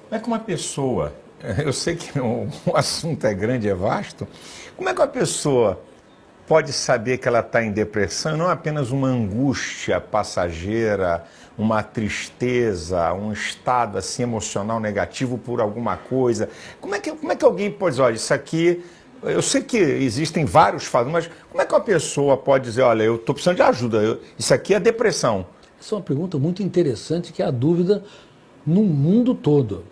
Como é que uma pessoa, eu sei que o assunto é grande, é vasto, como é que uma pessoa pode saber que ela está em depressão, não apenas uma angústia passageira, uma tristeza, um estado assim emocional negativo por alguma coisa? Como é que alguém pode dizer, olha, isso aqui, eu sei que existem vários fatos, mas como é que uma pessoa pode dizer, olha, eu estou precisando de ajuda, isso aqui é depressão? Essa é uma pergunta muito interessante, que é a dúvida no mundo todo.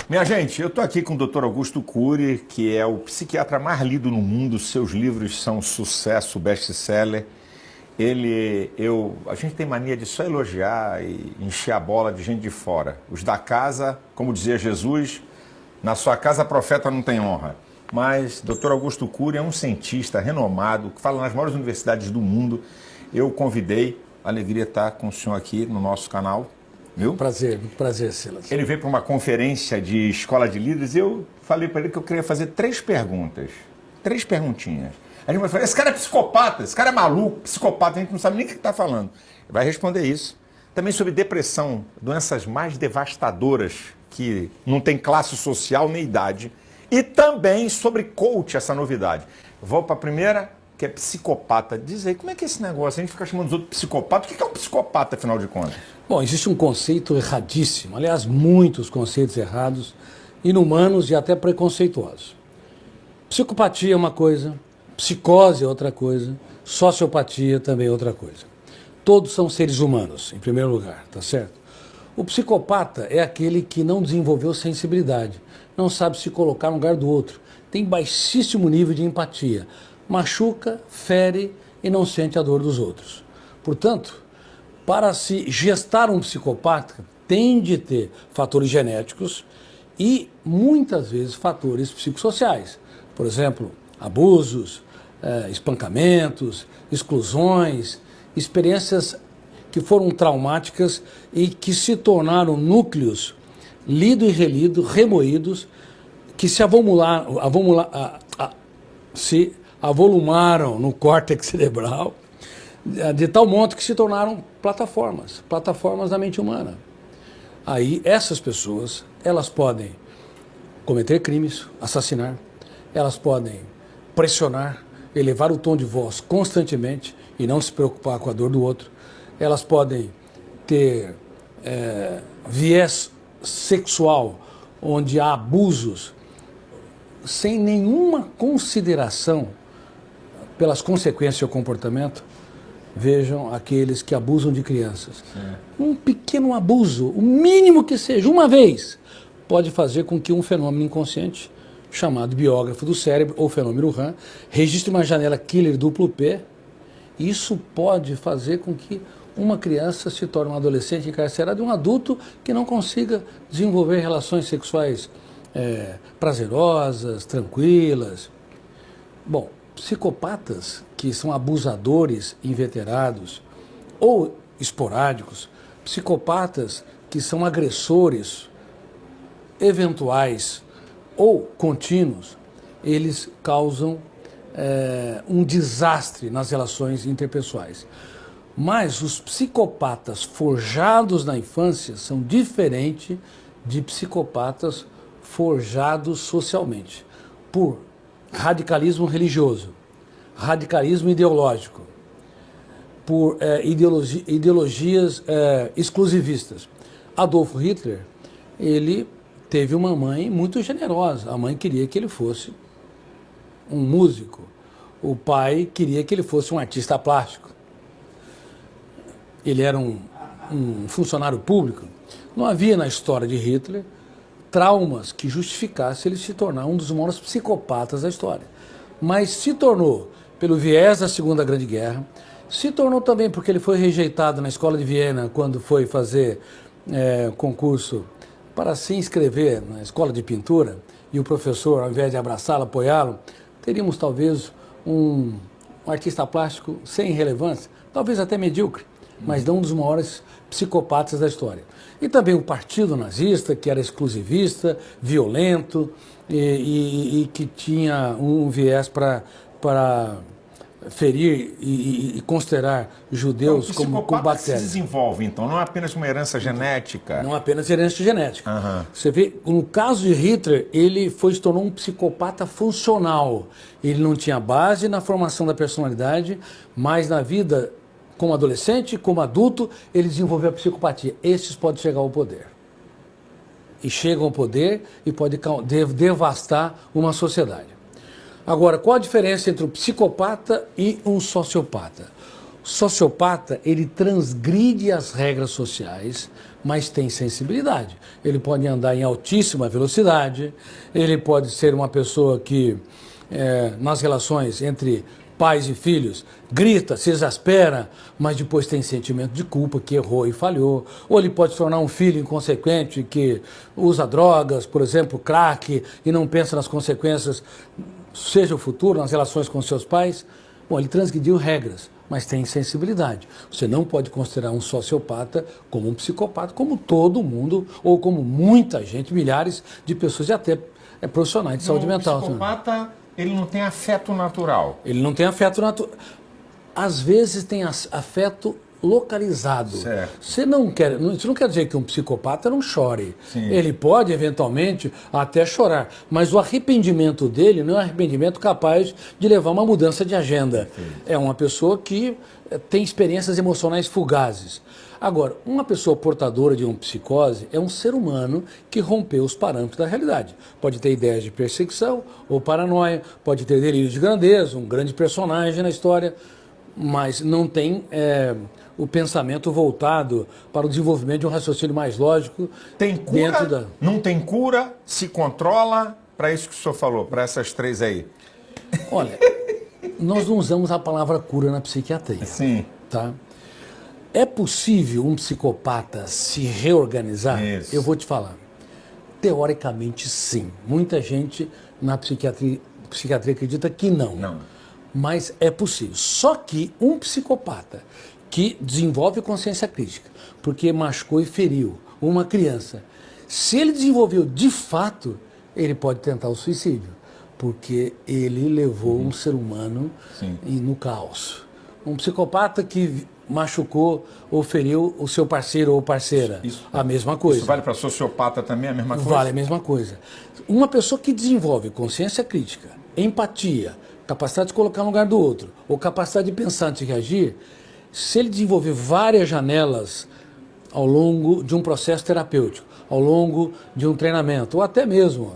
Minha gente, eu estou aqui com o Dr. Augusto Cury, que é o psiquiatra mais lido no mundo. Seus livros são sucesso, best-seller. A gente tem mania de só elogiar e encher a bola de gente de fora. Os da casa, como dizia Jesus, na sua casa profeta não tem honra. Mas Dr. Augusto Cury é um cientista renomado, que fala nas maiores universidades do mundo. Eu o convidei, alegria estar com o senhor aqui no nosso canal. Viu? Muito prazer, Silas. Ele veio para uma conferência de escola de líderes e eu falei para ele que eu queria fazer 3 perguntas. 3 perguntinhas. Aí ele vai falar, esse cara é psicopata, esse cara é maluco, psicopata, a gente não sabe nem o que está falando. Ele vai responder isso. Também sobre depressão, doenças mais devastadoras que não tem classe social nem idade. E também sobre coach, essa novidade. Vou para a primeira, que é psicopata. Diz aí, como é que é esse negócio? A gente fica chamando os outros de psicopata. O que é um psicopata, afinal de contas? Bom, existe um conceito erradíssimo, aliás, muitos conceitos errados, inumanos e até preconceituosos. Psicopatia é uma coisa, psicose é outra coisa, sociopatia também é outra coisa. Todos são seres humanos, em primeiro lugar, tá certo? O psicopata é aquele que não desenvolveu sensibilidade, não sabe se colocar no lugar do outro, tem baixíssimo nível de empatia, machuca, fere e não sente a dor dos outros. Portanto, para se gestar um psicopata, tem de ter fatores genéticos e, muitas vezes, fatores psicossociais. Por exemplo, abusos, espancamentos, exclusões, experiências que foram traumáticas e que se tornaram núcleos lido e relido, remoídos, que se avolumaram no córtex cerebral, de tal modo que se tornaram plataformas da mente humana. Aí essas pessoas, elas podem cometer crimes, assassinar, elas podem pressionar, elevar o tom de voz constantemente e não se preocupar com a dor do outro, elas podem ter viés sexual, onde há abusos, sem nenhuma consideração pelas consequências do seu comportamento. Vejam aqueles que abusam de crianças. Um pequeno abuso, o mínimo que seja, uma vez, pode fazer com que um fenômeno inconsciente, chamado biógrafo do cérebro, ou fenômeno RAM, registre uma janela killer duplo P. Isso pode fazer com que uma criança se torne um adolescente encarcerado e um adulto que não consiga desenvolver relações sexuais prazerosas, tranquilas. Bom, psicopatas que são abusadores inveterados ou esporádicos, psicopatas que são agressores eventuais ou contínuos, eles causam um desastre nas relações interpessoais. Mas os psicopatas forjados na infância são diferentes de psicopatas forjados socialmente por radicalismo religioso, radicalismo ideológico, por ideologias exclusivistas. Adolf Hitler, ele teve uma mãe muito generosa. A mãe queria que ele fosse um músico. O pai queria que ele fosse um artista plástico. Ele era um funcionário público. Não havia na história de Hitler traumas que justificassem ele se tornar um dos maiores psicopatas da história. Mas se tornou pelo viés da Segunda Grande Guerra, se tornou também porque ele foi rejeitado na escola de Viena quando foi fazer concurso para se inscrever na escola de pintura, e o professor, ao invés de abraçá-lo, apoiá-lo, teríamos talvez um artista plástico sem relevância, talvez até medíocre, mas não um dos maiores psicopatas da história. E também o partido nazista, que era exclusivista, violento e que tinha um viés para ferir e considerar judeus então, como bactérias. Se desenvolve, então, não é apenas uma herança genética. Não apenas herança genética. Uhum. Você vê, no caso de Hitler, ele se tornou um psicopata funcional. Ele não tinha base na formação da personalidade, mas na vida, como adolescente, como adulto, ele desenvolveu a psicopatia. Esses podem chegar ao poder. E chegam ao poder e podem devastar uma sociedade. Agora, qual a diferença entre o psicopata e um sociopata? O sociopata, ele transgride as regras sociais, mas tem sensibilidade. Ele pode andar em altíssima velocidade, ele pode ser uma pessoa que, nas relações entre pais e filhos, grita, se exaspera, mas depois tem sentimento de culpa, que errou e falhou. Ou ele pode se tornar um filho inconsequente, que usa drogas, por exemplo, crack, e não pensa nas consequências, seja o futuro, nas relações com seus pais. Bom, ele transgrediu regras, mas tem sensibilidade. Você não pode considerar um sociopata como um psicopata, como todo mundo, ou como muita gente, milhares de pessoas, e até profissionais de saúde mental. O psicopata, ele não tem afeto natural. Ele não tem afeto natural. Às vezes tem afeto localizado. Certo. Isso não quer dizer que um psicopata não chore. Sim. Ele pode, eventualmente, até chorar. Mas o arrependimento dele não é um arrependimento capaz de levar a uma mudança de agenda. Sim. É uma pessoa que tem experiências emocionais fugazes. Agora, uma pessoa portadora de uma psicose é um ser humano que rompeu os parâmetros da realidade. Pode ter ideias de perseguição ou paranoia, pode ter delírio de grandeza, um grande personagem na história, mas não tem o pensamento voltado para o desenvolvimento de um raciocínio mais lógico. Tem cura? Dentro da... Não tem cura? Se controla? Para isso que o senhor falou, para essas três aí. Olha, nós não usamos a palavra cura na psiquiatria. Sim. Tá? É possível um psicopata se reorganizar? Isso. Eu vou te falar. Teoricamente, sim. Muita gente na psiquiatria acredita que não. Não. Mas é possível. Só que um psicopata que desenvolve consciência crítica, porque machucou e feriu uma criança, se ele desenvolveu de fato, ele pode tentar o suicídio, porque ele levou um ser humano no caos. Um psicopata que machucou ou feriu o seu parceiro ou parceira, a mesma coisa. Isso vale para sociopata também, a mesma coisa? Vale a mesma coisa. Uma pessoa que desenvolve consciência crítica, empatia, capacidade de se colocar no lugar do outro, ou capacidade de pensar antes de reagir, se ele desenvolver várias janelas ao longo de um processo terapêutico, ao longo de um treinamento, ou até mesmo,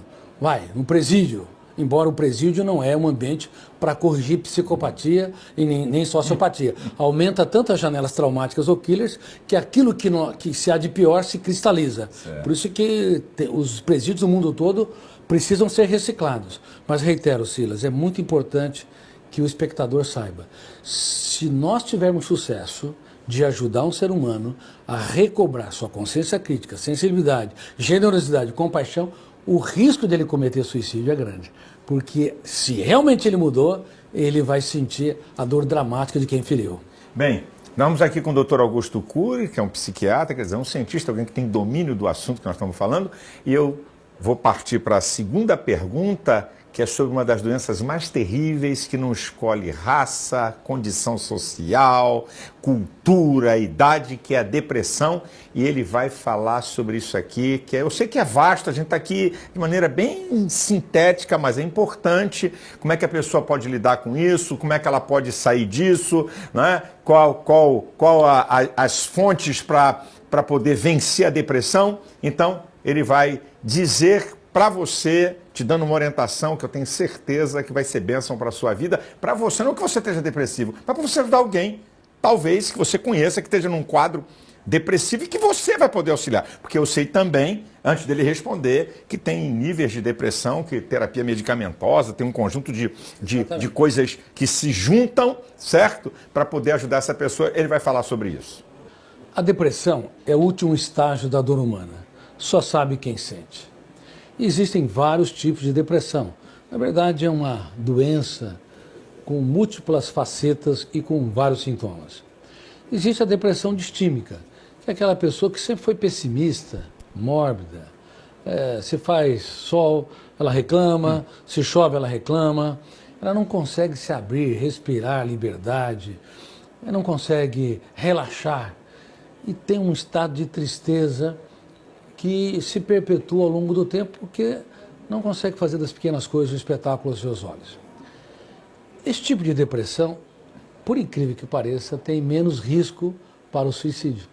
no presídio, embora o presídio não é um ambiente para corrigir psicopatia e nem sociopatia. Aumenta tantas janelas traumáticas ou killers que aquilo que se há de pior se cristaliza. Certo. Por isso que os presídios do mundo todo precisam ser reciclados. Mas reitero, Silas, é muito importante que o espectador saiba. Se nós tivermos sucesso de ajudar um ser humano a recobrar sua consciência crítica, sensibilidade, generosidade, compaixão, o risco dele cometer suicídio é grande. Porque se realmente ele mudou, ele vai sentir a dor dramática de quem feriu. Bem, nós vamos aqui com o Dr. Augusto Cury, que é um psiquiatra, quer dizer, um cientista, alguém que tem domínio do assunto que nós estamos falando, e eu vou partir para a segunda pergunta, que é sobre uma das doenças mais terríveis, que não escolhe raça, condição social, cultura, idade, que é a depressão, e ele vai falar sobre isso aqui, que eu sei que é vasto, a gente está aqui de maneira bem sintética, mas é importante, como é que a pessoa pode lidar com isso, como é que ela pode sair disso, né? Qual as fontes para poder vencer a depressão. Então, ele vai dizer para você, te dando uma orientação que eu tenho certeza que vai ser bênção para a sua vida, para você, não que você esteja depressivo, mas para você ajudar alguém, talvez, que você conheça, que esteja num quadro depressivo e que você vai poder auxiliar. Porque eu sei também, antes dele responder, que tem níveis de depressão, que terapia medicamentosa, tem um conjunto de coisas que se juntam, certo? Para poder ajudar essa pessoa, ele vai falar sobre isso. A depressão é o último estágio da dor humana. Só sabe quem sente. Existem vários tipos de depressão. Na verdade, é uma doença com múltiplas facetas e com vários sintomas. Existe a depressão distímica, que é aquela pessoa que sempre foi pessimista, mórbida. Se faz sol, ela reclama, se chove, ela reclama. ela não consegue se abrir, respirar liberdade, ela não consegue relaxar e tem um estado de tristeza que se perpetua ao longo do tempo porque não consegue fazer das pequenas coisas um espetáculo aos seus olhos. Esse tipo de depressão, por incrível que pareça, tem menos risco para o suicídio,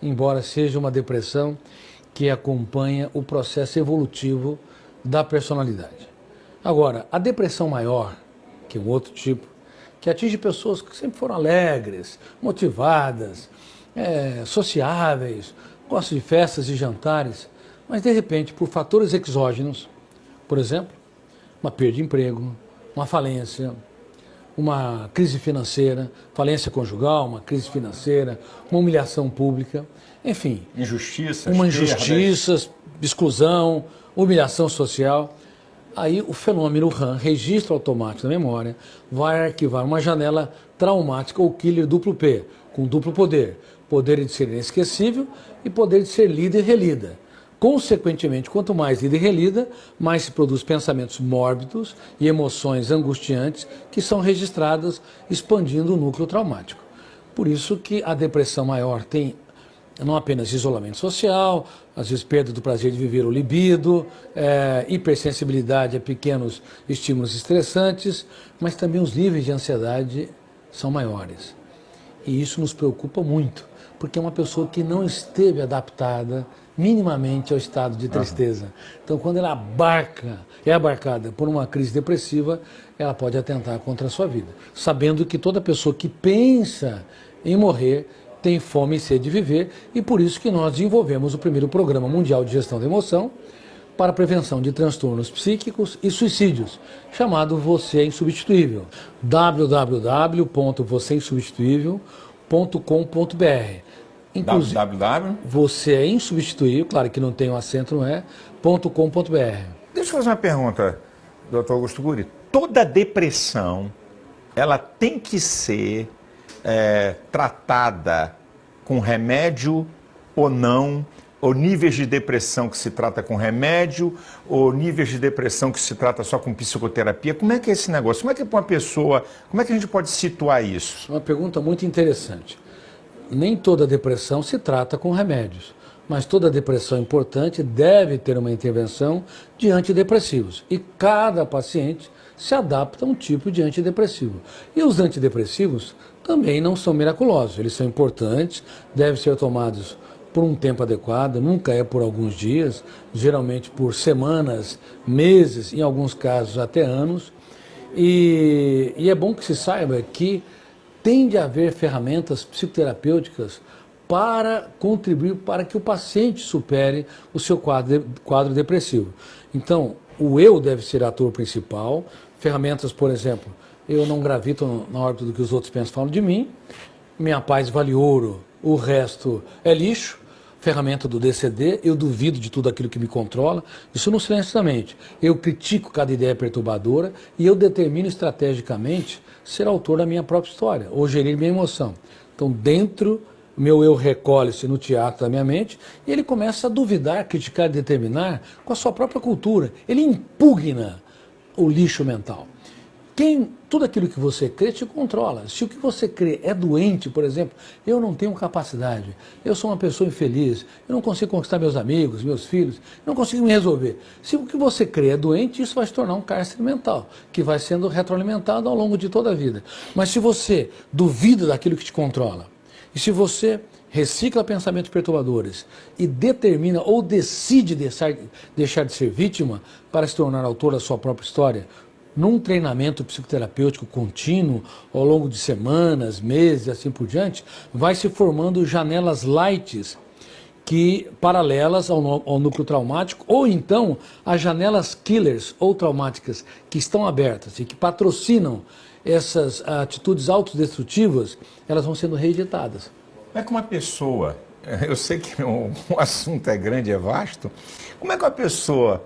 embora seja uma depressão que acompanha o processo evolutivo da personalidade. Agora, a depressão maior, que é um outro tipo, que atinge pessoas que sempre foram alegres, motivadas, sociáveis, gostam de festas e jantares, mas de repente, por fatores exógenos, por exemplo, uma perda de emprego, uma falência, uma crise financeira, falência conjugal, uma crise financeira, uma humilhação pública, enfim. Injustiças. Uma injustiça, exclusão, humilhação social. Aí o fenômeno RAM, registro automático da memória, vai arquivar uma janela traumática ou killer duplo P, com duplo poder. Poder de ser inesquecível e poder de ser lida e relida. Consequentemente, quanto mais lida e relida, mais se produz pensamentos mórbidos e emoções angustiantes que são registradas, expandindo o núcleo traumático. Por isso que a depressão maior tem não apenas isolamento social, às vezes perda do prazer de viver o libido, hipersensibilidade a pequenos estímulos estressantes, mas também os níveis de ansiedade são maiores. E isso nos preocupa muito, porque é uma pessoa que não esteve adaptada minimamente ao estado de tristeza. Então, quando ela é abarcada por uma crise depressiva, ela pode atentar contra a sua vida, sabendo que toda pessoa que pensa em morrer tem fome e sede de viver, e por isso que nós desenvolvemos o primeiro Programa Mundial de Gestão da Emoção para a prevenção de transtornos psíquicos e suicídios, chamado Você é Insubstituível, www.vocêinsubstituível.com.br. Inclusive, Você é Insubstituível, claro que não tem um acento, não é, .com.br. Deixa eu fazer uma pergunta, doutor Augusto Guri. Toda depressão, ela tem que ser tratada com remédio ou não? Ou níveis de depressão que se trata com remédio, ou níveis de depressão que se trata só com psicoterapia? Como é que é esse negócio? Como é que para uma pessoa, como é que a gente pode situar isso? Uma pergunta muito interessante. Nem toda depressão se trata com remédios, mas toda depressão importante deve ter uma intervenção de antidepressivos. E cada paciente se adapta a um tipo de antidepressivo. E os antidepressivos também não são miraculosos, eles são importantes, devem ser tomados por um tempo adequado, nunca é por alguns dias, geralmente por semanas, meses, em alguns casos até anos. E é bom que se saiba que tem de haver ferramentas psicoterapêuticas para contribuir para que o paciente supere o seu quadro depressivo. Então, o eu deve ser ator principal, ferramentas, por exemplo, eu não gravito na órbita do que os outros pensam, falam de mim, minha paz vale ouro, o resto é lixo, ferramenta do DCD, eu duvido de tudo aquilo que me controla, isso no silêncio da mente. Eu critico cada ideia perturbadora e eu determino estrategicamente ser autor da minha própria história, ou gerir minha emoção. Então, dentro, meu eu recolhe-se no teatro da minha mente e ele começa a duvidar, criticar e determinar com a sua própria cultura. Ele impugna o lixo mental. Tudo aquilo que você crê te controla. Se o que você crê é doente, por exemplo, eu não tenho capacidade, eu sou uma pessoa infeliz, eu não consigo conquistar meus amigos, meus filhos, não consigo me resolver. Se o que você crê é doente, isso vai se tornar um cárcere mental, que vai sendo retroalimentado ao longo de toda a vida. Mas se você duvida daquilo que te controla, e se você recicla pensamentos perturbadores e determina ou decide deixar de ser vítima para se tornar autor da sua própria história, num treinamento psicoterapêutico contínuo, ao longo de semanas, meses e assim por diante, vai se formando janelas lights paralelas ao núcleo traumático, ou então as janelas killers ou traumáticas que estão abertas e que patrocinam essas atitudes autodestrutivas, elas vão sendo reeditadas. Como é que uma pessoa, eu sei que o assunto é grande, é vasto, como é que uma pessoa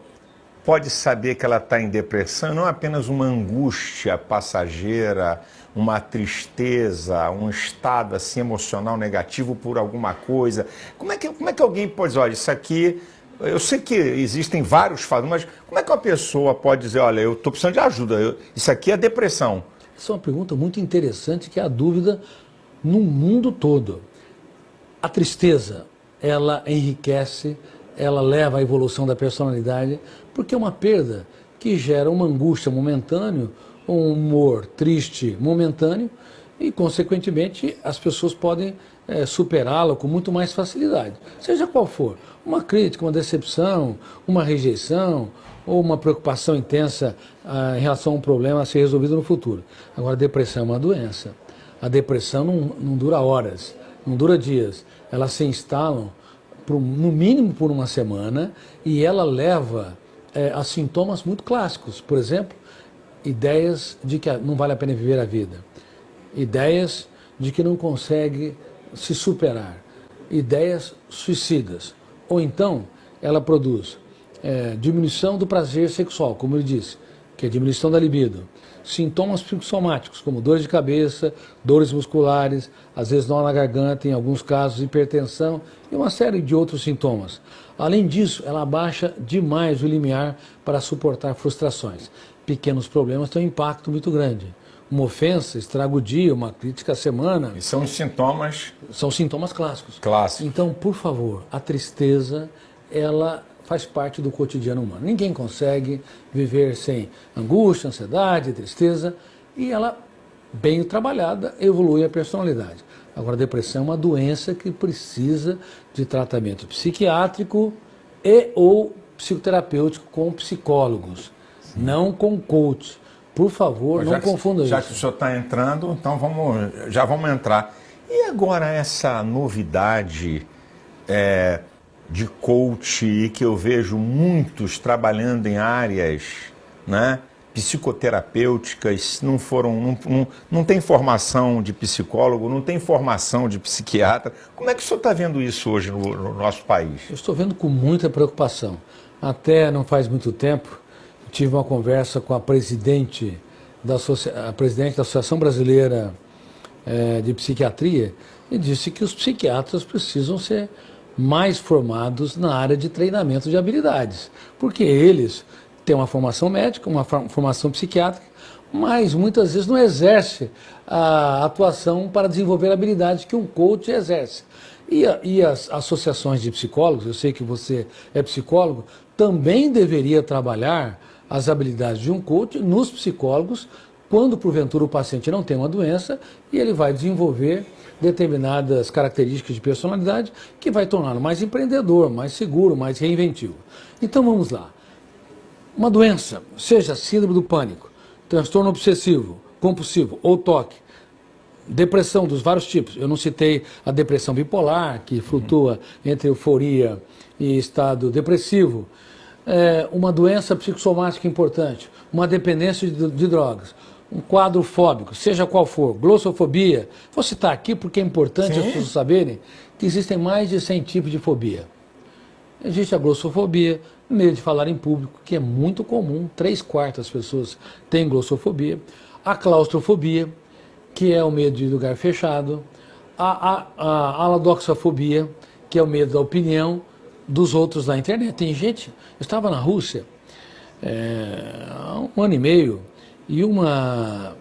pode saber que ela está em depressão, não apenas uma angústia passageira, uma tristeza, um estado assim emocional negativo por alguma coisa? Como é que alguém pode dizer, olha, isso aqui Eu sei que existem vários fatores, mas como é que uma pessoa pode dizer, olha, eu estou precisando de ajuda, isso aqui é depressão? Essa é uma pergunta muito interessante, que é a dúvida no mundo todo. A tristeza, ela enriquece, ela leva à evolução da personalidade, porque é uma perda que gera uma angústia momentânea, um humor triste momentâneo, e, consequentemente, as pessoas podem superá-la com muito mais facilidade. Seja qual for, uma crítica, uma decepção, uma rejeição, ou uma preocupação intensa em relação a um problema a ser resolvido no futuro. Agora, a depressão é uma doença. A depressão não dura horas, não dura dias. Elas se instalam, no mínimo por uma semana, e ela leva a sintomas muito clássicos. Por exemplo, ideias de que não vale a pena viver a vida. Ideias de que não consegue se superar. Ideias suicidas. Ou então, ela produz diminuição do prazer sexual, como ele disse, que é diminuição da libido. Sintomas psicossomáticos, como dores de cabeça, dores musculares, às vezes nó na garganta, em alguns casos hipertensão e uma série de outros sintomas. Além disso, ela abaixa demais o limiar para suportar frustrações. Pequenos problemas têm um impacto muito grande. Uma ofensa estraga o dia, uma crítica a semana. E são os sintomas... São sintomas clássicos. Clássicos. Então, por favor, a tristeza, ela faz parte do cotidiano humano. Ninguém consegue viver sem angústia, ansiedade, tristeza, e ela, bem trabalhada, evolui a personalidade. Agora, a depressão é uma doença que precisa de tratamento psiquiátrico e ou psicoterapêutico com psicólogos, não com coach. Por favor, não confunda isso. Já que o senhor está entrando, então já vamos entrar. E agora essa novidade de coach, que eu vejo muitos trabalhando em áreas, né, psicoterapêuticas, não tem formação de psicólogo, não tem formação de psiquiatra. Como é que o senhor está vendo isso hoje no nosso país? Eu estou vendo com muita preocupação. Até não faz muito tempo, tive uma conversa com a presidente da Associação Brasileira de Psiquiatria, e disse que os psiquiatras precisam ser mais formados na área de treinamento de habilidades, porque eles têm uma formação médica, uma formação psiquiátrica, mas muitas vezes não exerce a atuação para desenvolver habilidades que um coach exerce. E as associações de psicólogos, eu sei que você é psicólogo, também deveria trabalhar as habilidades de um coach nos psicólogos, quando porventura o paciente não tem uma doença e ele vai desenvolver determinadas características de personalidade que vai torná-lo mais empreendedor, mais seguro, mais reinventivo. Então vamos lá. Uma doença, seja síndrome do pânico, transtorno obsessivo, compulsivo ou TOC, depressão dos vários tipos. Eu não citei a depressão bipolar, que flutua entre euforia e estado depressivo. Uma doença psicossomática importante, uma dependência de drogas, um quadro fóbico, seja qual for, glossofobia. Vou citar aqui porque é importante as pessoas saberem que existem mais de 100 tipos de fobia. Existe a glossofobia, medo de falar em público, que é muito comum, 3/4 das pessoas têm glossofobia. A claustrofobia, que é o medo de lugar fechado. A aladoxafobia, que é o medo da opinião dos outros na internet. Tem gente, eu estava na Rússia há um ano e meio, e uma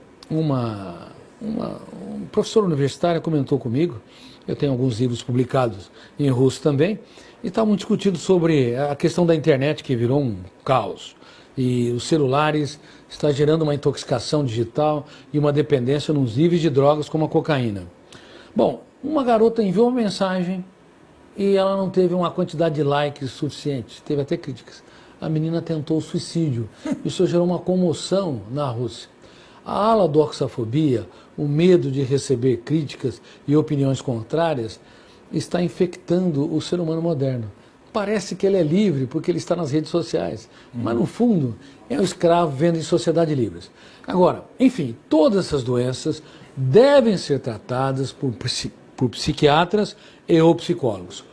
professora universitária comentou comigo, eu tenho alguns livros publicados em russo também, e estavam discutindo sobre a questão da internet, que virou um caos. E os celulares estão gerando uma intoxicação digital e uma dependência nos níveis de drogas como a cocaína. Bom, uma garota enviou uma mensagem e ela não teve uma quantidade de likes suficiente, teve até críticas. A menina tentou suicídio. Isso gerou uma comoção na Rússia. A aladoxafobia, o medo de receber críticas e opiniões contrárias, está infectando o ser humano moderno. Parece que ele é livre porque ele está nas redes sociais, mas no fundo é um escravo vivendo em sociedade livre. Agora, enfim, todas essas doenças devem ser tratadas por psiquiatras e ou psicólogos.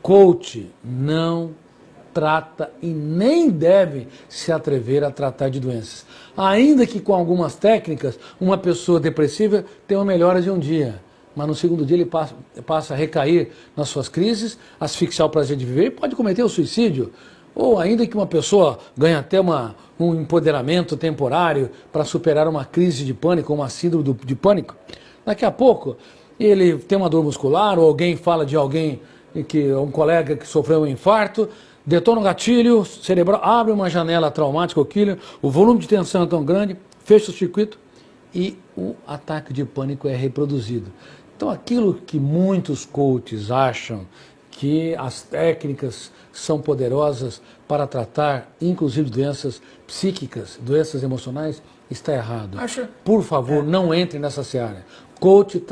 Coach não trata e nem deve se atrever a tratar de doenças. Ainda que com algumas técnicas, uma pessoa depressiva tenha uma melhora de um dia, mas no segundo dia ele passa a recair nas suas crises, asfixiar o prazer de viver e pode cometer o suicídio. Ou ainda que uma pessoa ganhe até um empoderamento temporário para superar uma crise de pânico, uma síndrome de pânico. Daqui a pouco ele tem uma dor muscular, ou alguém fala de alguém, um colega que sofreu um infarto, detona um gatilho cerebral, abre uma janela traumática, o volume de tensão é tão grande, fecha o circuito e o ataque de pânico é reproduzido. Então aquilo que muitos coaches acham que as técnicas são poderosas para tratar, inclusive, doenças psíquicas, doenças emocionais, está errado. Por favor, não entre nessa seara. Coach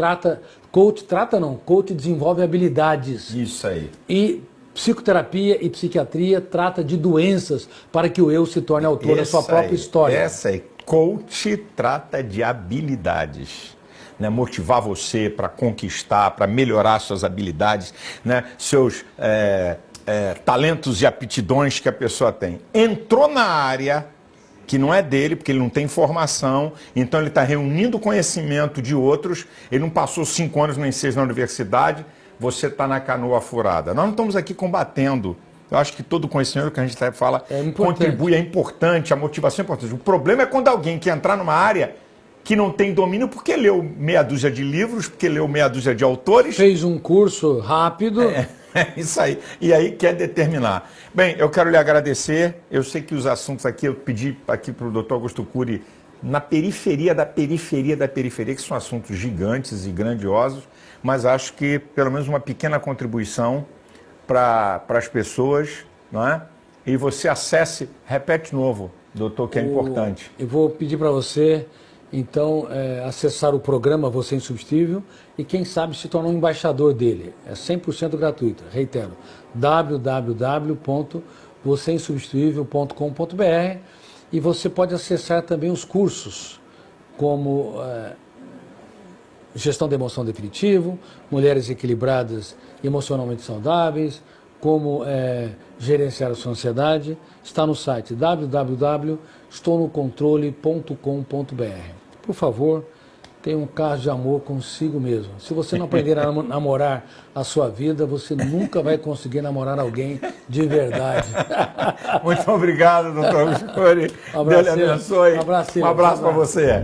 desenvolve habilidades. Isso aí. E psicoterapia e psiquiatria trata de doenças para que o eu se torne autor da sua própria história. Essa aí. Coach trata de habilidades. Né, motivar você para conquistar, para melhorar suas habilidades, né, seus talentos e aptidões que a pessoa tem. Entrou na área que não é dele, porque ele não tem formação, então ele está reunindo conhecimento de outros, ele não passou 5 anos nem 6 na universidade, você está na canoa furada. Nós não estamos aqui combatendo. Eu acho que todo conhecimento que a gente fala contribui, é importante, a motivação é importante. O problema é quando alguém quer entrar numa área que não tem domínio porque leu meia dúzia de livros, porque leu meia dúzia de autores. Fez um curso rápido. É isso aí. E aí quer determinar. Bem, eu quero lhe agradecer. Eu sei que os assuntos aqui, eu pedi aqui para o Dr. Augusto Cury, na periferia da periferia da periferia, que são assuntos gigantes e grandiosos, mas acho que pelo menos uma pequena contribuição para as pessoas, não é? E você acesse, repete de novo, doutor, que é importante. Eu vou pedir para você... Então, acessar o programa Você Insubstituível e, quem sabe, se tornar um embaixador dele. É 100% gratuito. Reitero, www.vocêinsubstituível.com.br, e você pode acessar também os cursos, como Gestão da Emoção Definitivo, Mulheres Equilibradas e Emocionalmente Saudáveis, como gerenciar a sua ansiedade. Está no site www.estounocontrole.com.br. Por favor, tenha um caso de amor consigo mesmo. Se você não aprender a namorar a sua vida, você nunca vai conseguir namorar alguém de verdade. Muito obrigado, doutor Augusto Cury. Deus lhe abençoe. Um abraço para você.